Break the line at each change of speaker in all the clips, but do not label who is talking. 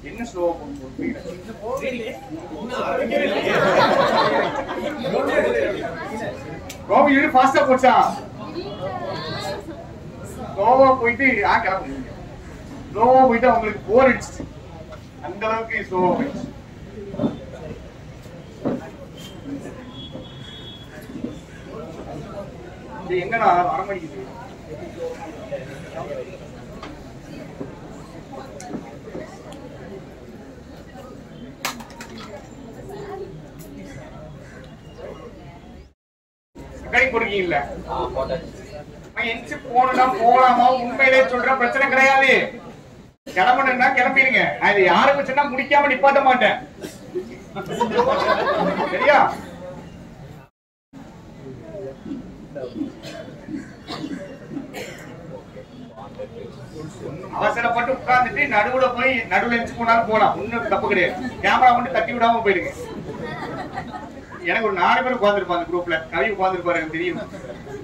என்ன ஸ்லோவா போறீங்க? கோபி யூனிட் ஃபாஸ்டா போச்சா? ஸ்லோவா போயிட்டு கிளம்புங்க. ஸ்லோவா போயிட்டு உங்களுக்கு போர் அடிச்சு அந்த அளவுக்கு ஸ்லோவா போயிடுச்சு. எங்கடா வரமடிக்குது? போடுறீங்கல்ல போனா போலாமா? உண்மையிலே சொல்ற பிரச்சனை கிடையாது. கிளம்பணும்னா கிளம்பிடுங்க. அது யாருக்கு சொன்னா முடிக்காம நிப்பாட்ட மாட்டேன். சரியா? அவசரப்பட்டு உட்கார்ந்துட்டு நடுவுல போய் நடுவுல எரிச்சு போனாலும் போலாம். ஒண்ணும் தப்பு கிடையாது. கேமரா மட்டும் தட்டி விடாம போயிடுங்க. எனக்கு ஒரு 4 பேர் உட்கார்ந்துருப்பாங்க குரூப்ல. கவி உட்கார்ந்துருப்பாரு, எனக்கு தெரியும்.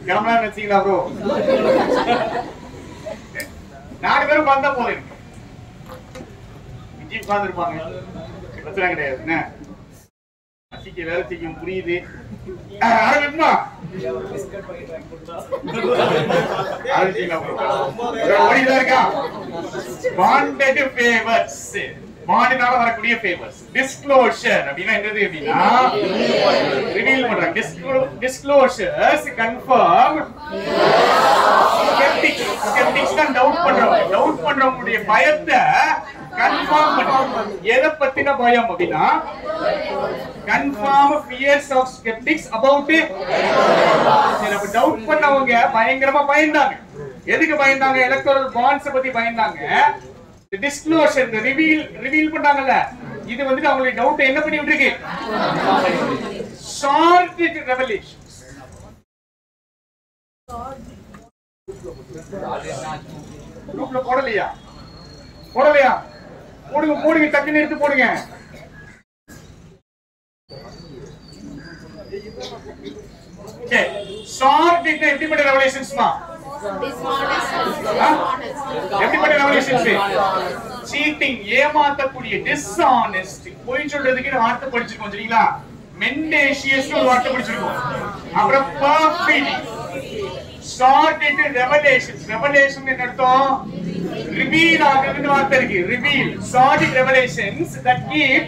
கிளம்பலாம் நினைச்சீங்களா ப்ரோ? 4 பேர் உட்கார்ந்தா போதும். விஜய் உட்கார்ந்துருப்பாங்க, பிரச்சனை கிடையாது. என்ன அசிக்க வேலை செய்யும், புரியுது. ஆரம்பிக்குமா? இருக்கா பாண்டட் ஃபேவர்ஸ். பாண்டினால வரக்கூடிய ஃபேவர்ஸ். டிஸ்க்ளோஷர் அப்படினா என்னது அப்படினா ரிவீல் பண்றாங்க. டிஸ்க்ளோஷர்ஸ் கன்ஃபார்ம் ஸ்கெப்டிக்ஸ் தான் டவுட் பண்றவங்க. டவுட் பண்றவங்களுடைய பயத்தை கன்ஃபார்ம் பண்றாங்க. எதை பத்தின பயம் அப்படினா கன்ஃபார்ம் ஃபியர்ஸ் ஆஃப் ஸ்கெப்டிக்ஸ் அபௌட் அப்ப டவுட் பண்ணவங்க பயங்கரமா பயந்தாங்க. எதுக்கு பயந்தாங்க? எலக்டோரல் பாண்ட்ஸ் பத்தி பயந்தாங்க. டிஸ்க்ளோஷர் ரிவீல் பண்றாங்கல்ல, இது வந்து அவங்களுடைய டவுட் என்ன பண்ணி விட்டுருக்கு? Short revelations. குரூப்ல போடலையா? போடுங்க டக்குன்னு எடுத்து போடுங்க. ஷார்ட் எப்படிப்பட்ட ரெவலேஷன்ஸ்மா? எப்படிப்பட்ட ரெவலேஷன்ஸ்? Seating, ஏமாத்தக்கூடிய, dishonest. பொய் சொல்றதுக்கு வார்த்தை படிச்சிருக்கோம் சரிங்களா? மெண்டேஷியஸ் ஒரு வார்த்தை படிச்சிருக்கோம். அப்புறம் பர்ஃபிடி. Short revelations. ரெவலேஷன் என்ன அர்த்தம்? ரிவீல் ஆகுதுன்னு வார்த்தை இருக்கு. Reveal. Short revelations that keep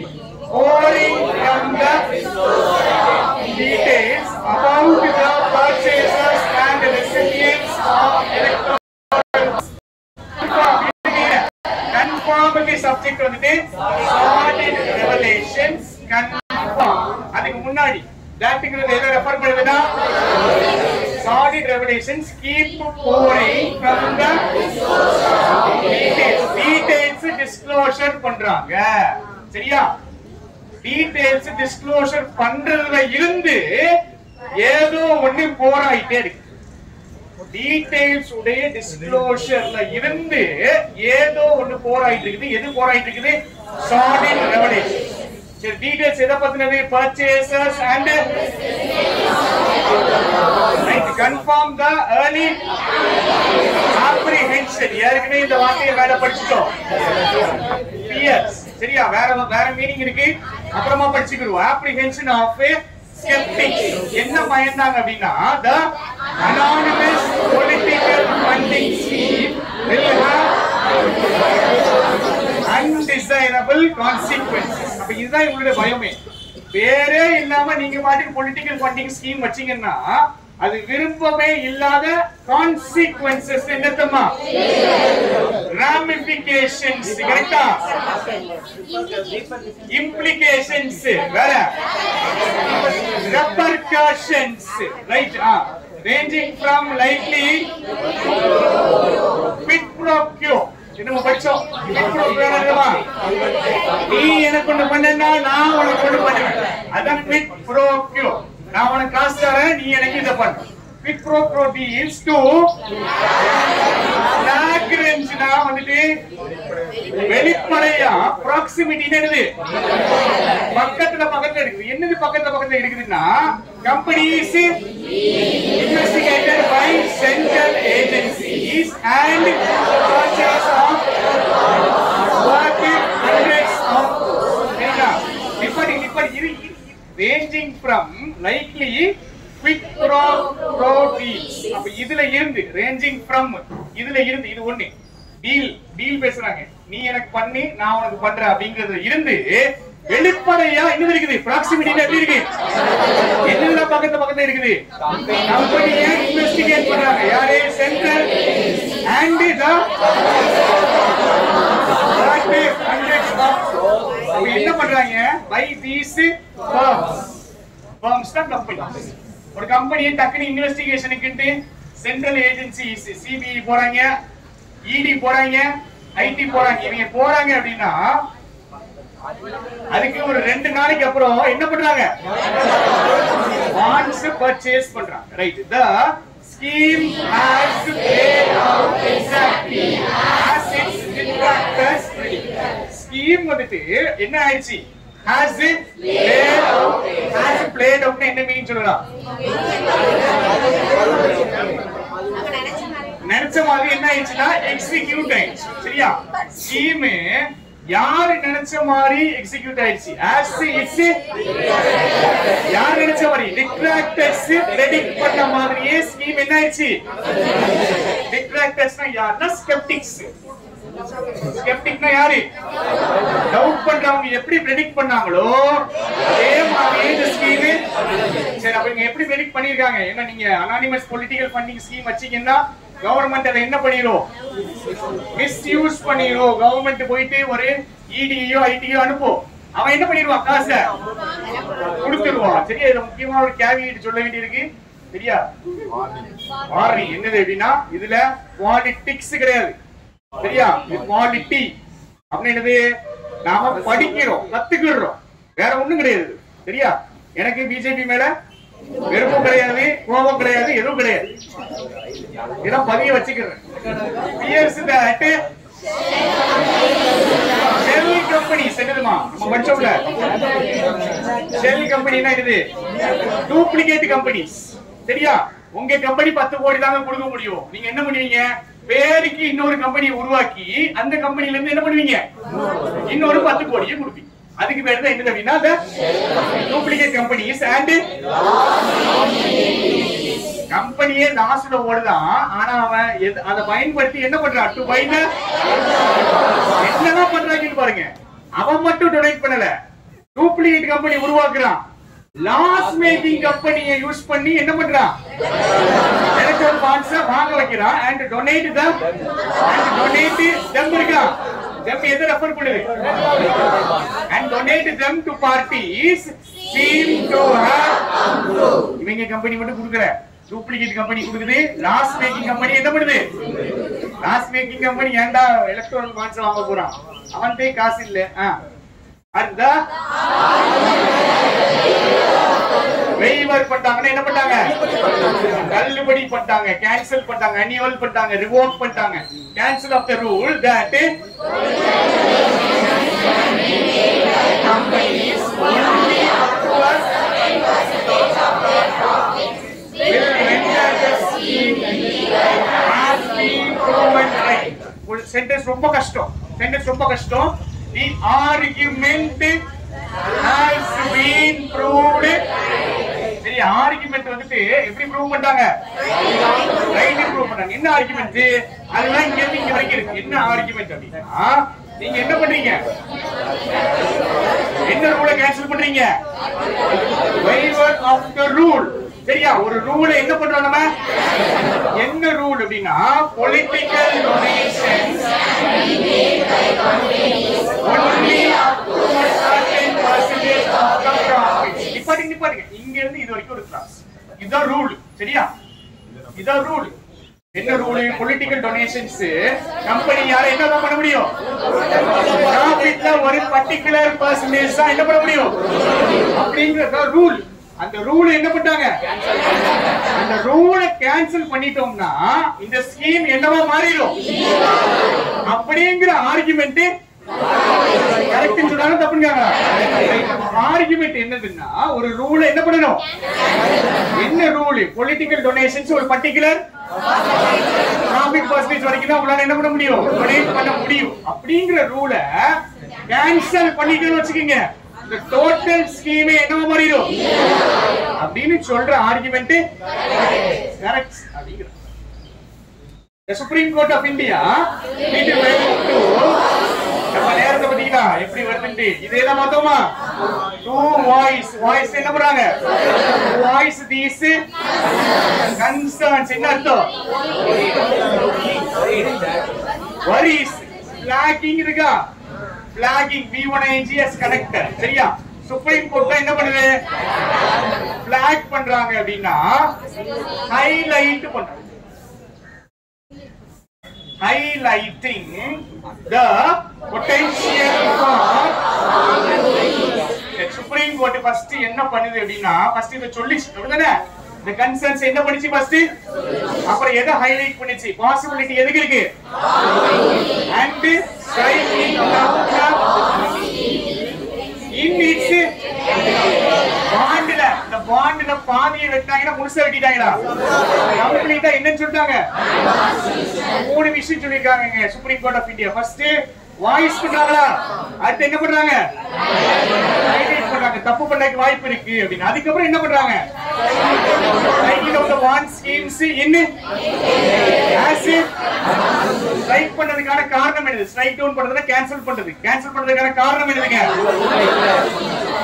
pouring from the details about the purchasers and recipients of electoral. Conformity subject வந்துட்டு short revelations confirm. அதுக்கு முன்னாடி thatங்கிறது எதை ரெஃபர் பண்ணுதுன்னா short revelations keep pouring from the details disclosure பண்றாங்க. சரியா? டீடைல்ஸ் டிஸ்க்ளோஷர் பண்றதுல இருந்து ஏதோ ஒண்ணு போராயிட்டே இருக்கு. டீடைல்ஸ் உடைய டிஸ்க்ளோஷர்ல இருந்து ஏதோ ஒண்ணு போராயிட்டு இருக்குது. எது போராயிட்டு இருக்குது? Short revelation. சரி, டீடைல்ஸ் எதை பத்தினது? Purchasers and right. Confirm the early apprehension. ஏற்கனவே இந்த வார்த்தையை வேற படிச்சிட்டோம். fears. சரியா? வேற மீனிங் இருக்கு, அப்புறமா படிச்சுக்கிறோம். apprehension of skeptics. என்ன பயந்தாங்க அப்படினா the anonymous political funding scheme will have undesirable consequences. அப்ப இதுதான் இவங்களுடைய பயமே. வேறே இல்லாம நீங்க பாட்டுக்கு பொலிட்டிக்கல் ஃபண்டிங் ஸ்கீம் வச்சீங்கன்னா அது விருப்பமே இல்லாத கான்சிக்வென்சஸ் என்னத்தமா? ராமிஃபிகேஷன்ஸ். கரெக்ட்டா? இம்ப்ளிகேஷன்ஸ் வேற, ரெப்பர்கஷன்ஸ். Right. ranging from likely quid pro quo. நம்ம படிச்சோம். quid pro quo என்னமா? நீ எனக்கு ஒண்ணு பண்ணனா நான் உனக்கு ஒண்ணு பண்ணுவேன். அதான் quid pro quo. நான் உனக்கு காசு தரேன், நீ எனக்கு இத பண்ணு. quid pro quo deals to flagrant. நான் வந்துட்டு வெளிப்படையா proximity என்னது? பக்கத்துல இருக்குது. என்னது பக்கத்துல இருக்குதுன்னா companies investigated by central agencies and purchase of work from likely quick proteins. அப்ப இதுல இருந்து ranging from இதுல இருந்து இது ஒண்ணு டீல் பேசுறாங்க. நீ எனக்கு பண்ணி நான் உனக்கு பண்றேன் அப்படிங்கறதுல இருந்து வெளிப்படையா என்ன இருக்குது? ப்ராக்சிமிட்டில எப்படி இருக்கு? என்னென்ன பக்கத்துல இருக்குது? கம்பெனியை இன்வெஸ்டிகேட் பண்றாங்க. யாரே central and the practice hundreds of என்ன பண்றாங்க? by these firms தான் கம்பெனி. ஒரு கம்பெனியை டக்குனு இன்வெஸ்டிகேஷனுக்கு சென்ட்ரல் ஏஜென்சிஸ் சிபிஐ போறாங்க, இடி போறாங்க, ஐடி போறாங்க. இவங்க போறாங்க அப்படின்னா அதுக்கு ஒரு 2 நாளைக்கு அப்புறம் என்ன பண்றாங்க? bonds purchase பண்றாங்க. Right. the scheme has played out exactly as its detractors predicted. scheme வந்துட்டு என்ன ஆயிடுச்சு? has played out என்ன மீனிங் சொல்லலாம்? நினைச்ச மாதிரி என்ன ஆயிடுச்சுன்னா எக்ஸிக்யூட் ஆயிடுச்சு. சரியா? ஸ்கீம் யாரு நினைச்ச மாதிரி எக்ஸிக்யூட் ஆயிடுச்சு. as it's யார் நினைச்ச மாதிரி டிட்ராக்டர்ஸ் பிரெடிக்ட் பண்ண மாதிரியே ஸ்கீம் என்ன ஆயிடுச்சு? டிட்ராக்டர்ஸ்னா யாருன்னா ஸ்கெப்டிக்ஸ். ஸ்கெப்டிக்னா யாரு? டவுட் பண்றவங்க எப்படி பிரெடிக்ட் பண்ணாங்களோ அதே மாதிரி இந்த ஸ்கீம். சரி, அப்ப நீங்க எப்படி பிரெடிக்ட் பண்ணிருக்காங்க? ஏன்னா நீங்க அனானிமஸ் பொலிட்டிக்கல் ஃபண்டிங் ஸ்கீம் வச்சீங்கன்னா கவர்மெண்ட் அதை என்ன பண்ணிரும்? மிஸ்யூஸ் பண்ணிரும். கவர்மெண்ட் போயிட்டு ஒரு இடியோ ஐடியோ அனுப்பும், அவன் என்ன பண்ணிடுவான்? காசை கொடுத்துருவான். சரியா? இதுல முக்கியமா ஒரு கேவியட் சொல்ல வேண்டியிருக்கு. சரியா? வார்னிங் என்னது அப்படின்னா இதுல பாலிடிக்ஸ் கிடையாது. சரியா? பாலிட்டி அப்படின்னு என்னது? நாம படிக்கிறோம், கத்துக்கிறோம், வேற ஒண்ணும் கிடையாது. சரியா? எனக்கு பிஜேபி மேல வெறுப்பும் கிடையாது, கோபம் கிடையாது, எதுவும் கிடையாது. இதான் பதிய வச்சுக்கிறேன். ஷெல் கம்பெனி என்னதுமா? நம்ம படிச்சோம்ல, ஷெல் கம்பெனினா இது டூப்ளிகேட் கம்பெனிஸ். சரியா? உங்க கம்பெனி 10 கோடி தாங்க கொடுக்க முடியும். நீங்க என்ன பண்ணுவீங்க? பேருக்கு இன்னொரு கம்பெனியை உருவாக்கி அந்த கம்பெனில இருந்து என்ன பண்ணுவீங்க? இன்னொரு 10 கோடியை கொடுப்பீங்க. அதுக்கு பேர் தான் என்னது அப்படின்னா டூப்ளிகேட் கம்பெனிஸ். அண்ட் கம்பெனியே லாஸ்ல ஓடுதான். ஆனா அவன் அதை பயன்படுத்தி என்ன பண்றான்? டு பை என்னதான் பண்றாங்கன்னு பாருங்க. அவன் மட்டும் டொனேட் பண்ணல, டூப்ளிகேட் கம்பெனி உருவாக்குறான். லாஸ் மேக்கிங் கம்பெனியை யூஸ் பண்ணி என்ன பண்றான்? எலக்ட்ரல் பாண்ட்ஸ் வாங்க வைக்கிறான். அண்ட் டொனேட் them இருக்கா? them எதை ரெஃபர் பண்ணுது? and donate them to parties seem to have இவங்க கம்பெனி மட்டும் கொடுக்கற, டூப்ளிகேட் கம்பெனி கொடுக்குது. லாஸ் மேக்கிங் கம்பெனி என்ன பண்ணுது? லாஸ் மேக்கிங் கம்பெனி ஏன்டா எலக்ட்ரல் பாண்ட்ஸ் வாங்க போறான்? அவன்கிட்ட காசு இல்ல. அந்த வெய்வர் பண்ணிட்டாங்கன்னா என்ன பண்ணாங்க? தள்ளுபடி பண்ணிட்டாங்க, கேன்சல் பண்ணிட்டாங்க, அனிவல் பண்ணிட்டாங்க, ரிவோக் பண்ணிட்டாங்க. Cancel of the rule that companies only up to a certain percentage of their profits will render the scheme illegal has been proven right. ஒரு சென்டென்ஸ் ரொம்ப கஷ்டம். The argument has been proved. சரி, argument வந்துட்டு எப்படி prove பண்ணாங்க? Right prove பண்ணாங்க. என்ன argument? அதெல்லாம் இங்க இருந்து இங்க வரைக்கும் இருக்கு. என்ன ஆர்குமெண்ட் அப்படின்னா நீங்க என்ன பண்றீங்க? என்ன ரூலை கேன்சல் பண்றீங்க? waiver of the rule. சரியா? ஒரு ரூலை என்ன பண்றோம் நம்ம? என்ன ரூல் அப்படின்னா political donations only up to a certain percentage of the profits. நிப்பாட்டுங்க. இங்க இருந்து இது வரைக்கும் ஒரு கிளாஸ். இதுதான் ரூல். சரியா? இதுதான் ரூல். என்ன ரூல்? பொலிட்டிக்கல் டொனேஷன்ஸ் கம்பெனி யார என்ன பண்ண முடியும்? ப்ராஃபிட்ல ஒரு பர்టిక్యులர் பெர்சன்டேஜ் தான் என்ன பண்ண முடியும் அப்படிங்கறது ரூல். அந்த ரூல் என்ன பண்ணாங்க? அந்த ரூலை கேன்சல் பண்ணிட்டோம்னா இந்த ஸ்கீம் என்னவா மாறிடும் அப்படிங்கிற ஆர்குமெண்ட் கரெக்ட் சொன்னாங்க. தப்புங்கங்க. ஆர்குமெண்ட் என்னதுன்னா ஒரு ரூலை என்ன பண்ணணும்? என்ன ரூல்? பொலிட்டிக்கல் டொனேஷன்ஸ் ஒரு பர்టిక్యులர் ப்ராஃபிட் பெர்சன்டேஜ் வரைக்கும் தான் உங்களால என்ன பண்ண முடியும்? டொனேட் பண்ண முடியும் அப்படிங்கிற ரூலை கேன்சல் பண்ணிட்டேன்னு வச்சுக்கோங்க. the total scheme என்னவா மாறிடும் அப்படின்னு சொல்ற ஆர்குமெண்ட் கரெக்ட் அப்படிங்கற. The Supreme Court of India need to நம்ம நேரத்தை பாத்தீங்களா எப்படி வருதுன்னு இதெல்லாம் பார்த்தோமா. two voice என்ன பண்றாங்க voice these concerns என்ன அர்த்தம் worries flagging இருக்கா flagging V1ING as connector சரியா. சுப்ரீம் கோர்ட் என்ன பண்ணுது flag பண்றாங்க அப்படின்னா ஹைலைட் பண்றாங்க. Highlighting the potential for Supreme Court first என்ன பண்ணுது அப்படினா first இத சொல்லிச்சு அப்படிதானே. the concerns என்ன பண்ணிச்சு first அப்புறம் எதை ஹைலைட் பண்ணிச்சு possibility எதுக்கு இருக்கு and striking in its பாண்ட்ல இந்த பாண்ட்ல பாதியை வெட்டாங்கனா முழுசா வெட்டிட்டாங்கடா கம்ப்ளீட்டா என்னன்னு சொல்றாங்க மூணு விஷயம் சொல்லிருக்காங்க Supreme Court of India. First voice பண்றாங்களா அடுத்து என்ன பண்றாங்க ஹைலைட் பண்றாங்க தப்பு பண்ணக்கு வாய்ப்பு இருக்கு அப்படினா. அதுக்கு அப்புறம் என்ன பண்றாங்க writing off the one schemes in as strike பண்ணதுக்கான காரணம் என்ன ஸ்ட்ரைக் டவுன் பண்றதுனா கேன்சல் பண்றதுக்கான காரணம் என்னங்க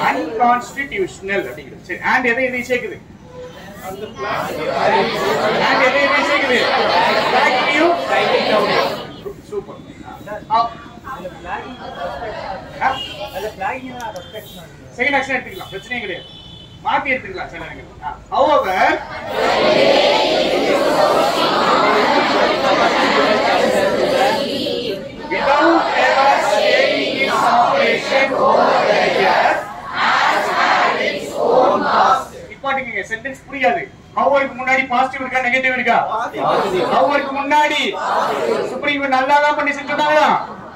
unconstitutional அப்படிங்கிறது. சரி and எதை சேர்க்குது சூப்பர். செகண்ட் ஆக்ஷன் எடுத்துக்கலாம் பிரச்சனையே கிடையாது மாத்தி எடுத்துக்கலாம் சில நேரங்கள். however without ever stating its operation over the years has had its own cost. இப்பாட்டிங்க சென்டென்ஸ் புரியாது. ஹவருக்கு முன்னாடி பாசிட்டிவ் இருக்கா நெகட்டிவ் இருக்கா ஹவருக்கு முன்னாடி சுப்ரீம் கோர்ட் நல்லா தான் பண்ணி செஞ்சாங்களா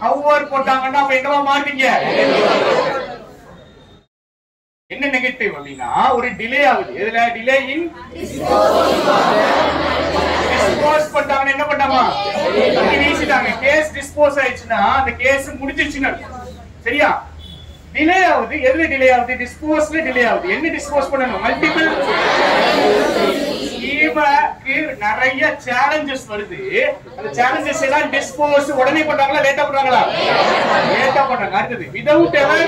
ஹவர் போட்டாங்கன்னா அப்ப என்னவா மாறுவீங்க என்ன நெகட்டிவ் அப்படினா ஒரு டிலே ஆகுது. எதுல டிலே இன் டிஸ்போஸ் பண்ணாங்க என்ன பண்ணாமா வீசிட்டாங்க கேஸ் டிஸ்போஸ் ஆயிடுச்சுனா அந்த கேஸ் முடிஞ்சிருச்சுங்க சரியா. டிலே ஆகுது எதுல டிலே ஆகுது டிஸ்போஸ்ல டிலே ஆகுது. என்ன டிஸ்போஸ் பண்ணனும் மல்டிபிள் ஸ்கீமுக்கு நிறைய சேலஞ்சஸ் வருது. அந்த சேலஞ்சஸ் எல்லாம் டிஸ்போஸ் உடனே பண்றாங்களா லேட்டா பண்றாங்களா லேட்டா பண்றாங்க. அடுத்து without ever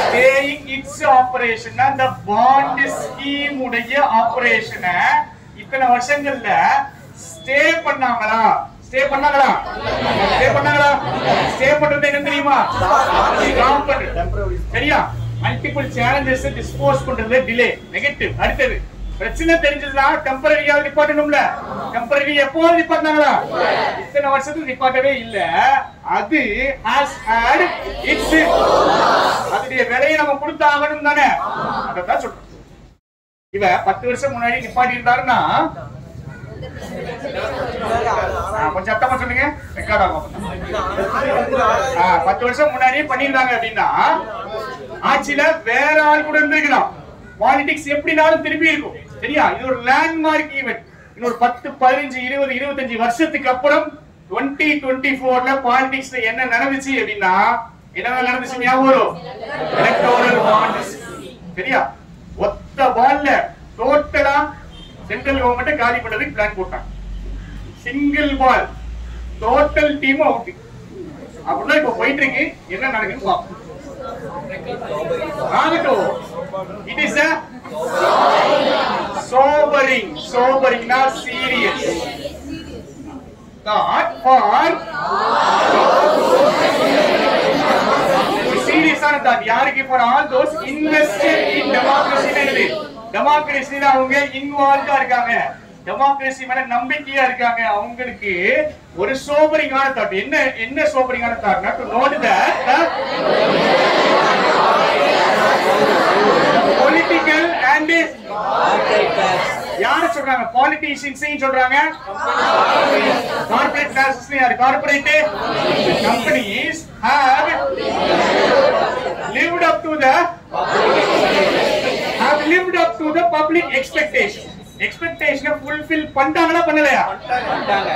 staying its operation அந்த bond scheme உடைய ஆபரேஷன் இத்தனை வருஷங்கள்ல ஸ்டே பண்ணாங்களா ஸ்டே பண்ணாங்களா ஸ்டே பண்றது என்ன தெரியுமா ஸ்டாப் பண்றது சரியா. மல்டிபிள் சேலஞ்சஸ் டிஸ்போஸ் பண்றது டிலே நெகட்டிவ். அடுத்து பிரச்சனை தெரிஞ்சதுனா டெம்பரரியா நிப்பாட்டணும்ல டெம்பரரி எப்போ நிப்பாட்டாங்களா இத்தனை வருஷத்துக்கு நிப்பாட்டவே இல்ல. அது has had its அதுடைய விலையை நம்ம கொடுத்தாகணும் தானே அதான் சொல்றோம். இவ 10 வருஷம் முன்னாடி நிப்பாட்டி இருந்தாருன்னா கொஞ்சம் சத்தமா சொல்லுங்க ரெக்கார்ட் ஆகும். 10 வருஷம் முன்னாடி பண்ணிருந்தாங்க அப்படின்னா ஆட்சியில வேற ஆள் கூட இருந்திருக்கலாம். பாலிடிக்ஸ் எப்படினாலும் திரும்பி இருக்கும் சரியா. இது ஒரு லேண்ட்மார்க் ஈவென்ட். இன்னொரு 10 15 20 25 வருஷத்துக்கு அப்புறம் 2024ல பாலிடிக்ஸ்ல என்ன நடந்துச்சு அப்படின்னா என்ன நடந்துச்சு ஞாபகம் வரும் எலக்டோரல் பாண்ட்ஸ் சரியா. ஒத்த பால்ல டோட்டலா சென்ட்ரல் கவர்மெண்ட் காலி பண்றதுக்கு பிளான் போட்டாங்க. Single ball total team out. அப்படின்னா இப்ப போயிட்டு இருக்கு என்ன நடக்குன்னு பாப்போம். It is a sobering not serious thought for serious ஆன thought யாருக்கு for all those invested in democracy. டெமோக்ரஸில அவங்க இன்வால்வ்டா இருக்காங்க டெமோக்ரஸி மேல நம்பிக்கையா இருக்காங்க அவங்களுக்கு ஒரு சோபரிங்கான தாட். என்ன சோபரிங்கான தாட்னா to note that political and யாரு சொல்றாங்க பாலிட்டிஷியன்ஸ் சொல்றாங்க கார்ப்பரேட் கிளாஸஸ் யாரு corporate companies have lived up to the public expectation. எக்ஸ்பெக்டேஷனை ஃபுல்ஃபில் பண்ணிட்டாங்களா பண்ணலையா?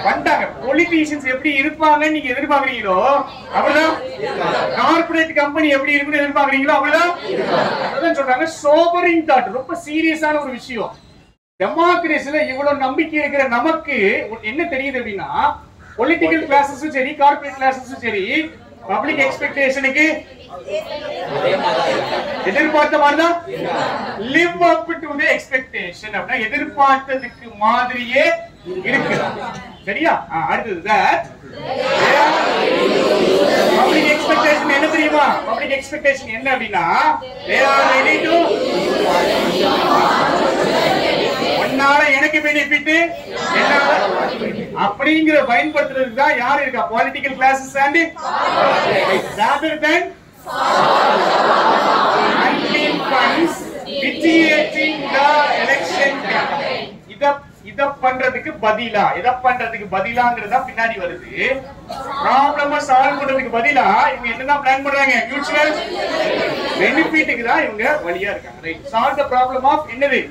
பண்ணிட்டாங்க. பொலிட்டீஷியன்ஸ் எப்படி இருப்பாங்கன்னு நீங்க எதிர்பார்க்கறீங்களோ அப்படிதான் கார்ப்பரேட் கம்பெனி எப்படி இருக்குன்னு எதிர்பார்க்கறீங்களோ அப்படிதான். அதான் சொல்றாங்க சோபரிங் தாட், ரொம்ப சீரியஸான ஒரு விஷயம். டெமோக்ரஸில இவ்வளவு நம்பிக்கை இருக்கிற நமக்கு என்ன தெரியுது அப்படின்னா, பொலிட்டிக்கல் கிளாஸஸும் சரி கார்ப்பரேட் கிளாஸஸும் சரி பப்ளிக் எக்ஸ்பெக்டேஷனுக்கு எதிர்பார்த்த மாதிரிதான் live up to the expectation அப்படின்னா எதிர்பார்த்ததுக்கு மாதிரியே இருக்கு. சரியா? அடுத்தது that பப்ளிக் எக்ஸ்பெக்டேஷன் என்ன தெரியுமா? பப்ளிக் எக்ஸ்பெக்டேஷன் என்ன அப்படின்னா they are ready to ஒன்னால எனக்கு பெனிஃபிட் அப்படிங்கிற பயன்படுத்துறதுக்கு தான் யார் இருக்கா? Political classes and rather than unclean funds vitiating the election campaign. இத பண்றதுக்கு பதிலாங்கிறதா பின்னாடி வருது. ப்ராப்ளம சால்வ் பண்றதுக்கு பதிலா இவங்க என்னதான் பிளான் பண்றாங்க? மியூச்சுவல் பெனிஃபிட்டுக்கு தான் இவங்க வழியா இருக்காங்க. Right. Solve the problem of என்னது?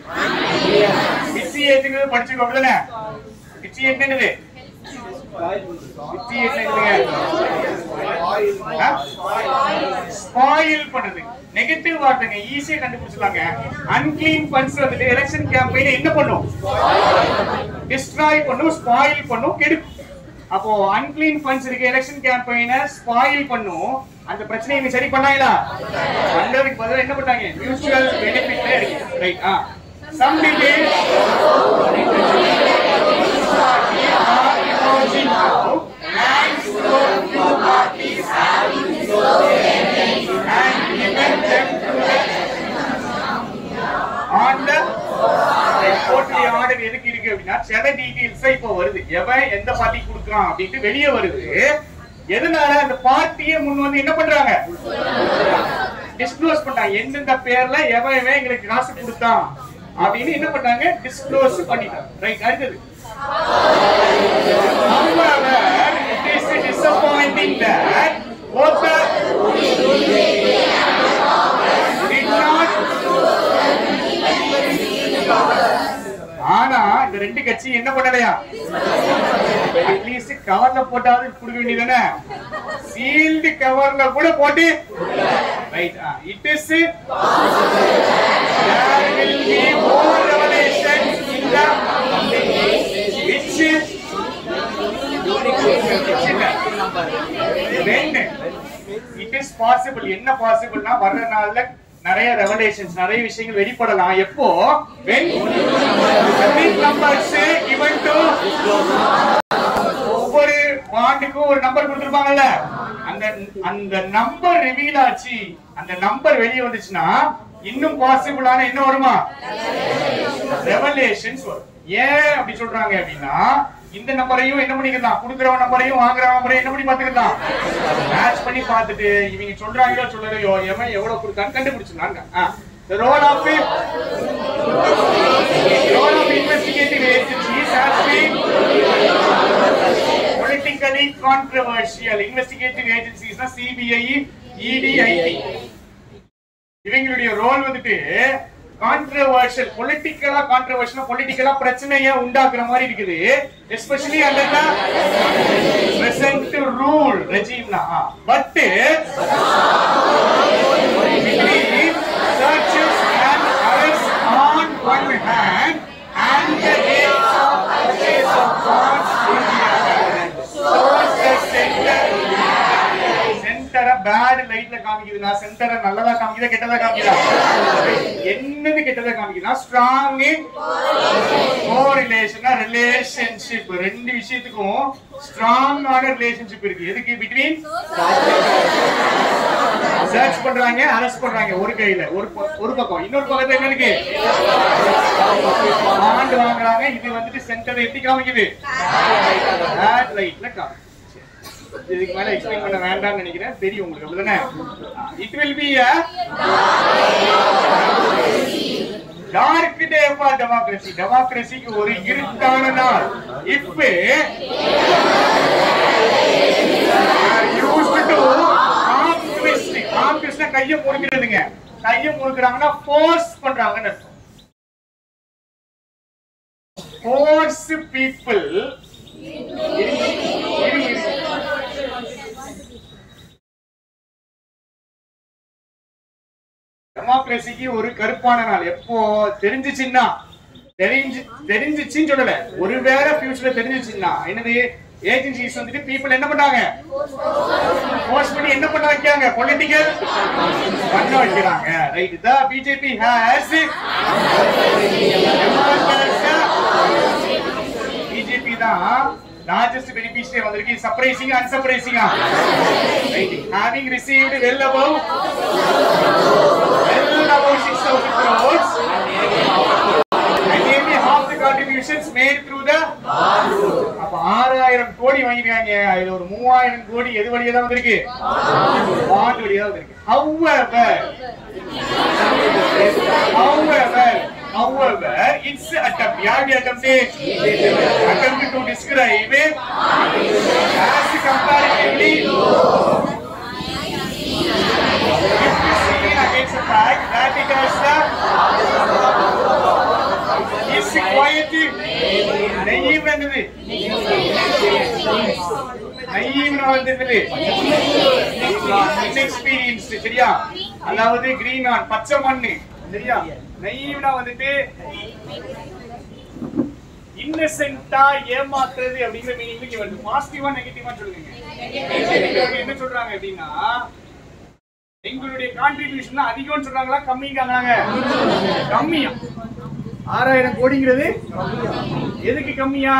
வித்தியேட்ங்கிறது படிச்சுக்கோ அப்படிதானே? வித்தியேட் என்னது? ஸ்பாயில் பண்றது. நெகட்டிவ் வார்த்தைங்க ஈஸியா கண்டுபிடிச்சலாங்க. அன்கிளீன் ஃபண்ட்ஸ் வந்து எலெக்ஷன் கேம்பெயினை என்ன பண்ணும்? டிஸ்ட்ராய் பண்ணும், ஸ்பாயில் பண்ணும், கெடுக்கும். அப்போ அன்கிளீன் ஃபண்ட்ஸ் இருக்கு, எலெக்ஷன் கேம்பெயினை ஸ்பாயில் பண்ணும். அந்த பிரச்சனையை நீ சரி பண்ணாங்களா? பண்றதுக்கு பதிலா என்ன பண்ணாங்க? மியூச்சுவல் பெனிஃபிட்ல இருக்கு. ரைட். சம் டீடைல்ஸ் எதுக்கு இருக்கு அப்படின்னா சில டீடைல்ஸ் இப்ப வருது. எவன் எந்த பார்ட்டி கொடுக்குறான் அப்படின்ட்டு வெளியே வருது. எதனால அந்த பார்ட்டியை முன் வந்து என்ன பண்றாங்க? டிஸ்க்ளோஸ் பண்றாங்க. எந்தெந்த பேர்ல எவன் எங்களுக்கு காசு கொடுத்தான் அப்படின்னு என்ன பண்றாங்க? டிஸ்க்ளோஸ் பண்ணிட்டாங்க. ரைட். அடுத்தது however it is disappointing that both did not. ஆனா இந்த ரெண்டு கட்சி என்ன பண்ணலையா? அட்லீஸ்ட் கவர்ல போட்டாவது கொடுக்க வேண்டியதானே? சீல்டு கவர்ல கூட போட்டு. Right. It is there will be more revelations in the which it is possible. என்ன பாசிபிள்னா வர்ற நாள்ல நிறைய ரெவலேஷன்ஸ், நிறைய விஷயங்கள் வெளிப்படலாம். எப்போ? when numbers given to ஒவ்வொரு பாண்டுக்கும் ஒரு நம்பர் கொடுத்திருப்பாங்கல்ல, அந்த நம்பர் ரிவீல் ஆச்சு, அந்த நம்பர் வெளியே வந்துச்சுன்னா இன்னும் பாசிபிளான என்ன வருமா? ரெவலேஷன்ஸ் வரும். ஏன் அப்படி சொல்றாங்க அப்படின்னா இந்த நம்பரையும் என்ன பண்ணிக்கலாம்? கொடுக்குறவன் நம்பரையும் வாங்குறவன் நம்பரையும் என்ன பண்ணி பாத்துக்கலாம்? மேட்ச் பண்ணி பார்த்துட்டு இவங்க சொல்றாங்களோ சொல்லலையோ எவன் எவ்வளவு கொடுத்தான்னு கண்டுபிடிச்சிருந்தாங்க. The role of investigative agencies has been politically controversial. Investigative agencies na CBI, ED, IT. இவங்களுடைய ரோல் வந்துட்டு கான்ட்ரோவர்ஷியல், பொலிட்டிக்கலா பிரச்சனையை உண்டாக்குற மாதிரி இருக்குது. Especially under the present rule ரெஜிம்னா. But searches and arrests on one hand and the case of purchase of bonds in the other. So the சென்டரை bad லைட்ல காமிக்குதுன்னா சென்டரை நல்லதா காமிக்குதா கெட்டதா காமிக்குதா? என்னது கெட்டதா காமிக்குதுன்னா ஸ்ட்ராங் கோரிலேஷன், ரிலேஷன்ஷிப். ரெண்டு விஷயத்துக்கும் ஸ்ட்ராங்கான ரிலேஷன்ஷிப் இருக்கு. எதுக்கு? பிட்வீன் சர்ச் பண்றாங்க, அரெஸ்ட் பண்றாங்க ஒரு கையில, ஒரு பக்கம். இன்னொரு பக்கத்துல என்ன இருக்கு? பாண்ட் வாங்குறாங்க. இது வந்துட்டு சென்டர் எப்படி காமிக்குது? பேட் லைட்ல காமிக்குது. இதுக்கு மேல எக்ஸ்பிளைன் பண்ண வேண்டாம்னு நினைக்கிறேன். தெரியும் உங்களுக்கு அப்படிதானே? It will be a dark day for democracy. டெமோக்ரஸிக்கு ஒரு இருட்டான நாள். If used to arm twist கையை முறுக்கிறதுங்க. கையை முறுக்குறாங்கன்னா ஃபோர்ஸ் பண்றாங்கன்னு அர்த்தம். people. டெமோக்ரஸிக்கு ஒரு கருப்பான நாள் எப்போ தெரிஞ்சிச்சுன்னா தெரிஞ்சிச்சுன்னு சொல்லல, ஒருவேளை ஃபியூச்சர்ல தெரிஞ்சிச்சுன்னா என்னது ஏஜென்சிஸ் வந்துட்டு பீப்புள் என்ன பண்ணாங்க, போஸ்ட் பண்ணி என்ன பண்ண வைக்காங்க, பொலிட்டிக்கல் பண்ண வைக்கிறாங்க. Right. The BJP has BJP தான் largest beneficiary வந்திருக்கு. Surprising அன்சர்ப்ரைசிங்கா? Having received well above 6,000 crores and nearly half the contributions made through the அப்ப 6,000 கோடி வாங்கிருக்காங்க. அதுல ஒரு 3,000 கோடி எது வழியா தான் வந்திருக்கு, பாண்ட் வழியா தான் வந்திருக்கு. However, it's attempt to describe it as comparatively against the fact that it has is quiet naive என்னது naive வந்தது inexperienced. சரியா? அதாவது கிரீன் ஆன் பச்சை மண்ணு. சரியா? நைவ்னா வந்துட்டு இன்னசென்ட்டா ஏமாத்துறது அப்படிங்கிற மீனிங்க்கு வந்து பாசிட்டிவா நெகட்டிவா சொல்லுங்க. என்ன சொல்றாங்க அப்படின்னா எங்களுடைய கான்ட்ரிபியூஷன் அதிகம்னு சொல்றாங்களா கம்மிங்காங்க? கம்மியா. 6,000 கோடிங்கிறது எதுக்கு கம்மியா?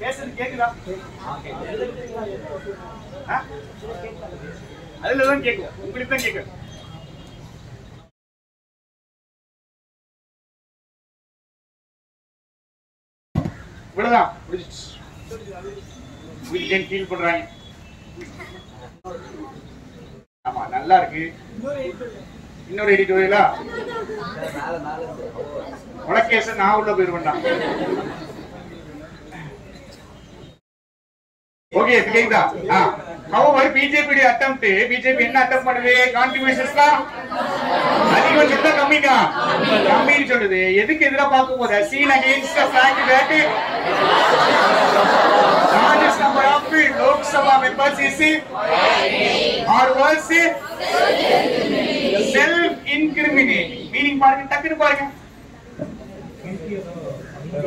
பேசுறது கேக்குதா? அதுலதான் கேட்கும், உங்களுக்கு தான் கேட்கும். இவ்வளவுதான் ஃபீல் பண்றாங்க. ஆமா நல்லா இருக்கு. இன்னொரு எடிட்டோரியலா உனக்கேச நான் உள்ள போயிருவேன்டா. ஓகே கேக்குதா? however BJP attempt என்ன அட்டெம்ப்ட் பண்ணுது, கான்ட்ரிபியூஷன்ஸ்லாம் அதிகம் சொல்லுதா கம்மிங்க? கம்மின்னு சொல்லுது. எதுக்கு எதிரா பார்க்கும் போது seen against the fact that largest number of Lok Sabha members is or was self incriminating. Meaning பாருங்க, டக்குனு பாருங்க.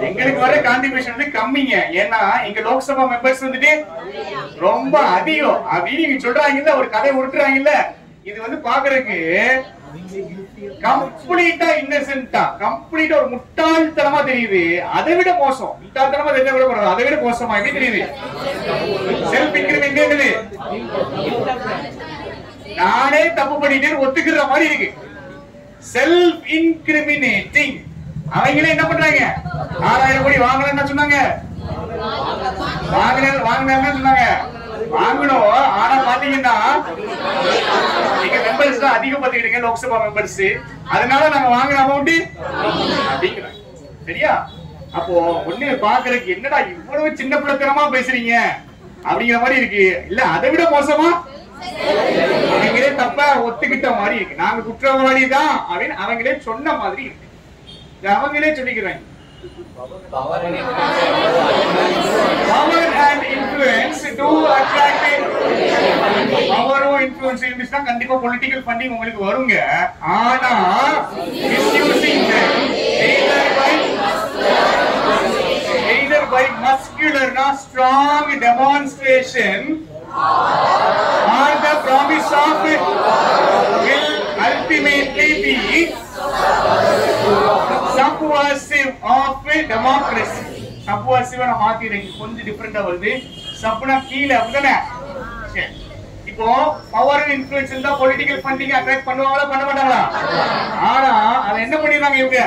எங்களுக்கு வர கான்ட்ரிபியூஷன் வந்து கம்மிங்க. ஏன்னா இங்க லோக்சபா மெம்பர்ஸ் வந்துட்டு ரொம்ப அதிகம் அப்படின்னு நீங்க சொல்றாங்கல்ல, ஒரு கதை உருட்டுறாங்கல்ல. இது வந்து பாக்குறதுக்கு கம்ப்ளீட்டா இன்னசென்ட்டா, கம்ப்ளீட்டா ஒரு முட்டாள்தனமா தெரியுது. அதை விட மோசம், முட்டாள்தனமா தெரிஞ்ச விட போறது, அதை விட மோசமா எப்படி தெரியுது? செல்ஃப் இன்கிரிமினேட். நானே தப்பு பண்ணிட்டேன்னு ஒத்துக்கிற மாதிரி இருக்கு. Self incriminating. அவங்களே என்ன பண்றாங்க, 6,000 கோடி வாங்கலன்னு சொன்னாங்க, வாங்கினாங்கன்னு சொன்னாங்க, வாங்கணும். ஆனா பாத்தீங்கன்னா நீங்க மெம்பர்ஸ் தான் அதிகம் பாத்துக்கிட்டீங்க, லோக்சபா மெம்பர்ஸ். அதனால நாங்க வாங்குற அமௌண்ட் அப்படிங்கிறாங்க. சரியா? அப்போ ஒண்ணு பாக்குறதுக்கு என்னடா இவ்வளவு சின்ன பிள்ளைத்தனமா பேசுறீங்க அப்படிங்கிற மாதிரி இருக்கு. இல்ல அதை விட மோசமா அவங்களே தப்பா ஒத்துக்கிட்ட மாதிரி இருக்கு. நாங்க குற்றவாளி தான் அப்படின்னு அவங்களே சொன்ன மாதிரி இருக்கு. அவங்களே சொல்லிக்கிறாங்க. Power and influence to attract. Power or influence இருந்துச்சுன்னா கண்டிப்பா பொலிட்டிக்கல் ஃபண்டிங் உங்களுக்கு வருங்க. ஆனா misusing them either by muscular or strong demonstration or the promise of will ultimately be subversive of democracy. subversive na மாத்திரீங்க, கொஞ்சம் டிஃபரெண்டா வருது. சப்னா கீழ அப்படிதானே? சரி, இப்போ பவர் அண்ட் இன்ஃப்ளூயன்ஸ் இருந்தா பொலிட்டிக்கல் ஃபண்டிங் அட்ராக்ட் பண்ணுவாங்களா பண்ண மாட்டாங்களா? ஆனா அத என்ன பண்ணிடுறாங்க இவங்க?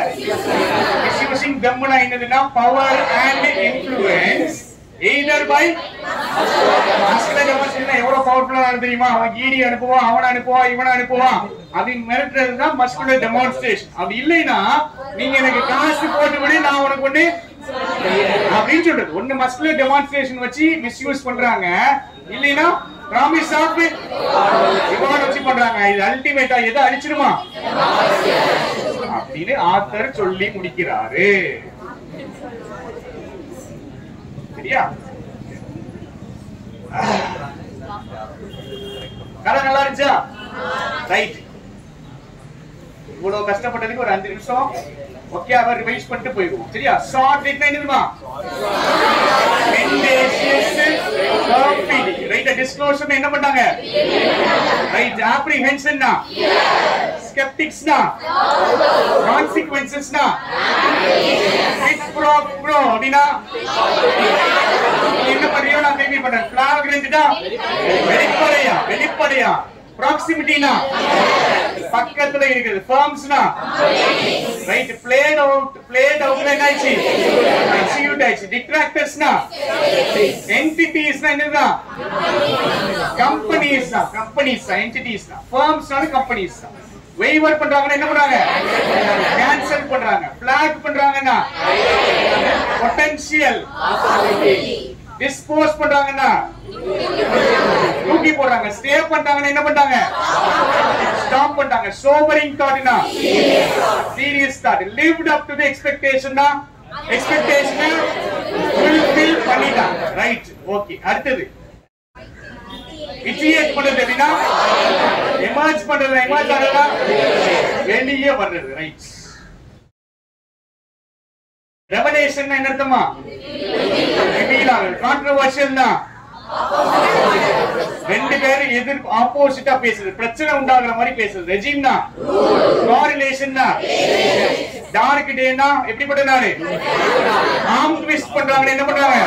மிஸ்யூசிங் தம்னா என்னதுன்னா power and influence either by muscular demonstration. எவ்வளவு பவர்ஃபுல்லா இருக்கு தெரியுமா? அவன் ஈடி அனுப்புவான், அவனை அனுப்புவான், இவனை அனுப்புவான். அது மிரட்டுறதுதான் மஸ்குலர் டெமான்ஸ்ட்ரேஷன். அப்படி இல்லைன்னா நீங்க எனக்கு காசு போட்டு விடு, நான் உனக்கு ஒண்ணு அப்படின்னு சொல்றது. ஒண்ணு மஸ்குலர் டெமான்ஸ்ட்ரேஷன் வச்சு மிஸ்யூஸ் பண்றாங்க, இல்லைன்னா ப்ராமிஸ் ஆஃப் ரிவார்ட் வச்சு பண்றாங்க. இது அல்டிமேட்டா எதை அழிச்சிருமா அப்படின்னு ஆத்தர் சொல்லி முடிக்கிறாரு. சரியா? கதை நல்லா இருந்துச்சா? ரைட். இவ்வளவு கஷ்டப்பட்டதுக்கு ஒரு 5 நிமிஷம் ஓகே அவர் ரிவைஸ் பண்ணிட்டு போயிடுவோம். சரியா? ஷார்ட் ரைட் என்னதுமா? ரைட். டிஸ்க்ளோஷர் என்ன பண்ணாங்க? ரைட். அப்ரிஹென்ஷன்னா skepticsனா consequencesனா quid pro quo அப்படினா என்ன பண்றியோ நான் திருப்பி பண்றேன். flagrantனா வெளிப்படையா proximityனா பக்கத்துல இருக்குது. firmsனா ரைட். played out ஆயிச்சு, execute ஆயிச்சு. detractorsனா entitiesனா என்னது? companiesனா entitiesனா. firmsனா companies. waiver பண்றாங்கன்னா என்ன பண்றாங்க? cancel பண்றாங்க. flag பண்றாங்கன்னா potential. dispose பண்றாங்கன்னா தூக்கி போடுறாங்க. ஸ்டே பண்றாங்கன்னா என்ன பண்றாங்க? ஸ்டாப் பண்றாங்க. sobering thoughtனா serious thought. lived up to the expectationனா expectation fulfill பண்ணிட்டாங்க. ரைட். ஓகே. அடுத்தது விஜிஎஸ் பண்றது அப்படின்னா எமர்ஜ் பண்றது. எமர்ஜ் ஆறதா வெளியே வர்றது. ரைட். ரெவலேஷன் என்ன அர்த்தமா? ரிவீல் ஆகுது. கான்ட்ரோவர்ஷியல்னா ரெண்டு பேரும் எதிர் ஆப்போசிட்டா பேசுறது, பிரச்சனை உண்டாகுற மாதிரி பேசுறது. ரெஜிம்னா கோரிலேஷன்னா டார்க் டேனா எப்படிப்பட்ட நாள்? ஆர்ம் ட்விஸ்ட் பண்றாங்க. என்ன பண்றாங்க?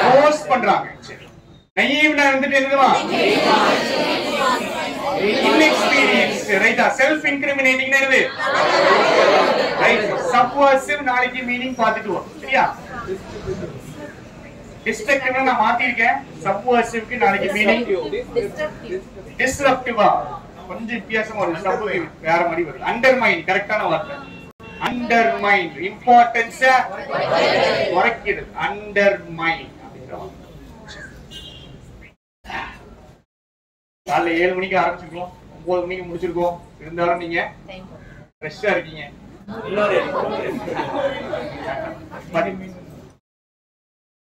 போஸ் பண்றாங்க. சரி. நைவ்னா வந்துட்டு என்னதுமா? inexperience. ரைட்டா? செல்ஃப் இன்கிரிமினேட்டிங் என்னது? ரைட். சப்வர்சிவ் நாளைக்கு மீனிங் பார்த்துட்டு வரோம். சரியா? டிஸ்ட்ரக்டிவ் நான் மாத்தி இருக்கேன். சப்வர்சிவ்க்கு நாளைக்கு மீனிங் டிஸ்ரப்டிவா கொஞ்சம் வித்தியாசமா வரும். சப்வர்சிவ் வேற மாதிரி வரும். அண்டர்மைன் கரெக்ட்டான வார்த்தை. அண்டர்மைன் இம்பார்ட்டன்ஸ் குறைக்கிறது. அண்டர்மைன் அப்படிங்கறோம். காலைல 7 மணிக்கு ஆரம்பிச்சிருக்கோம், 9 மணிக்கு முடிச்சிருக்கோம். இருந்தாலும் நீங்க ஃப்ரெஷ்ஷா இருக்கீங்க.